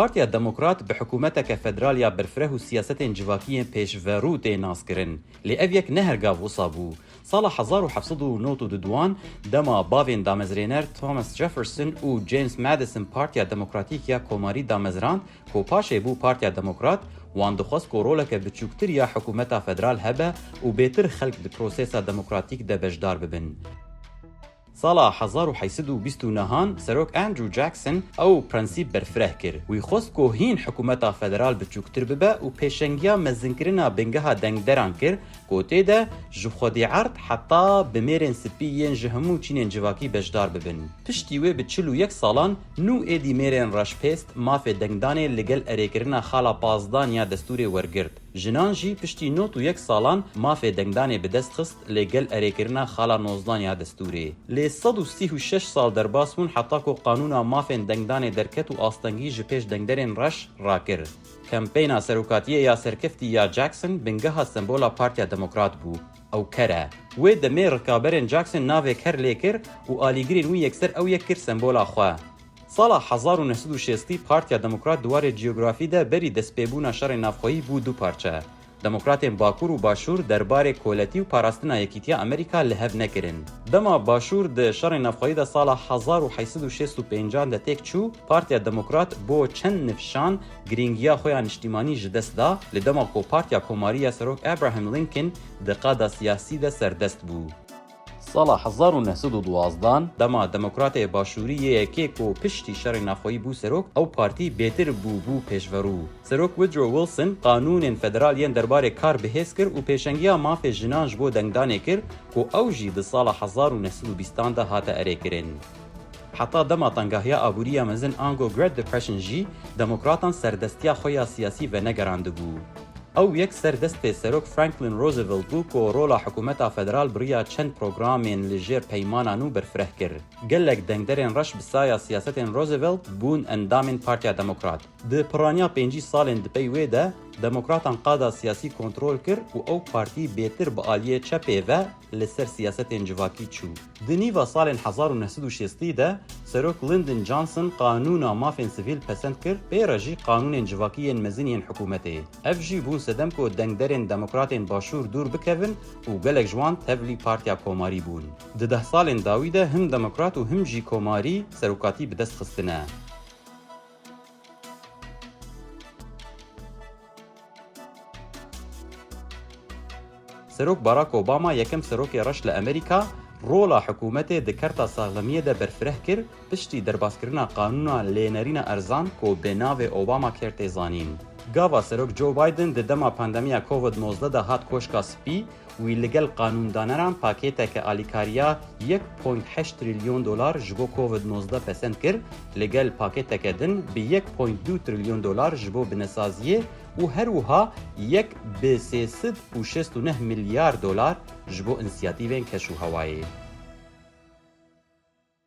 پارتیا دموکرات به حکومتک فدرالیا برفره و سیاست جواکی پیشورو تی ناس کرن لی اف یک نهرگا وصا بو سال 1792 دما باوین دامزرینر توماس جفرسون و جیمز مادیسون پارتیا دموکراتیکیا کوماری دامزران کو پاشه بو پارتیا دموکرات وان دخواست کو رولک بچوکتر یا حکومت فدرال هبه و بیتر خلق د پروسیسا دموکراتیک د بجدار ببن. سال 1829 سروک اندرو جاکسون او پرنسیب برفره کر وی خواست کو هین حکومت فدرال بچوکتر ببه و پیشنگیا مزنکرنا بنگها دنگ دران کر کو تیده جخودی عرض حتی بمیرن سپیین جهمو چینین جواکی بجدار ببن. پشتیوه به 41 سالان نو ایدی میرن راش پیست مافی دنگدانه لگل اریکرنا خالا پازدان یا دستور ورگرد. جنان جی پشتی 91 سالان مافی دنگدانه به دست خست لگل اریکرنا خالا 19 یا دستوری. لی 136 سال در باسمون حتی که قانون مافین دنگدان درکت و آستنگی جپیش دنگدرین رش را کرد. کمپینا سروکاتیه یا سرکفتی یا جاکسون بنگه سمبولا پارتیا دموکرات بو او کره. و دمی رکابرین جاکسون ناوی کر لیکر و آلیگرین وی یکسر او یکر سمبولا خواه. سال 1960 پارتیا دموکرات دوار جیوگرافی ده بری دست پیبونا شر نافخویی بو دو پارچه. دموکراتین باکور و باشور درباره کولتی و پاراستنا یکیتیا امریکا لحو نکرن. دما باشور ده شر نافخویی ده سال 1865 ده تک چو پارتیا دموکرات بو چند نفشان گرینگیا خویا اجتماعی جدست دا لدما کو پارتیا کوماری سروک ابراهام لینکن ده قاده سیاسی ده سردست بو. سال 1912 دما دموکرات باشوری یکی کو پشتی شر نافخویی بو سروک او پارتی بیتر بو پیشورو. سروک وودرو ویلسون قانون فدرالیان درباره کار بهیس کر و پیشنگیا مافی جنانج بو دنگدانه کر کو او جی ده سال 1920 ده هاته اره کرن. حتی دما تنگاهیا آبوریا مزن آنگو گرد دپرشن جی دموکراتان سردستیا خویا سیاسی و نگرانده بو. او یک سردست سروک فرانکلین روزولت بو که رولا حکومت فدرال بریا چند پروگرامین لجیر پیمانانو برفره کر. گلک دنگدرین رش بسایا سیاستین روزولت بون اندامین پارتیا دموکرات. ده پرانیا 5 سالین دپیوه ده دموکراتان قاده سیاسی کنترول کر و او پارتی بیتر با آلیه چپه و لسر سیاستین جواکی چو. ده نیو سالین 1960 ده سروک لیندن جانسون قانونا مافین سیویل پسند کر بیراجی قانون جواکیین مزینین حکومته. اف جی بو سدم کو دنگدرین دموکراتین باشور دور بکوین و گلک جوان تولی پارتیا کوماری بون. ده 10 سالین داویده هم دموکرات و هم جی کوماری سروکاتی بدست خستنه. سروک باراک اوباما یکم سروک رش لامریکا رولا حکومت دکرتا ساغلمیه ده برفره کر پشتی درباسکرنا قانونا لینرین ارزان کو بناو اوباما کرت زانین. گاوا سروک جو بایدن ده دما پاندمیا کووید 19 ده هات کوشکا سپی وی لگل قانون دانران پاکیتا که آلیکاریا 1.8 تریلیون دلار جبو کووید 19 پسند کر لگل پاکیتا که دن به 1.2 تریلیون دلار جبو بنسازیه و هر وها 1.369 میلیارد دلار جبو انسیاتیوین کشو هوایی.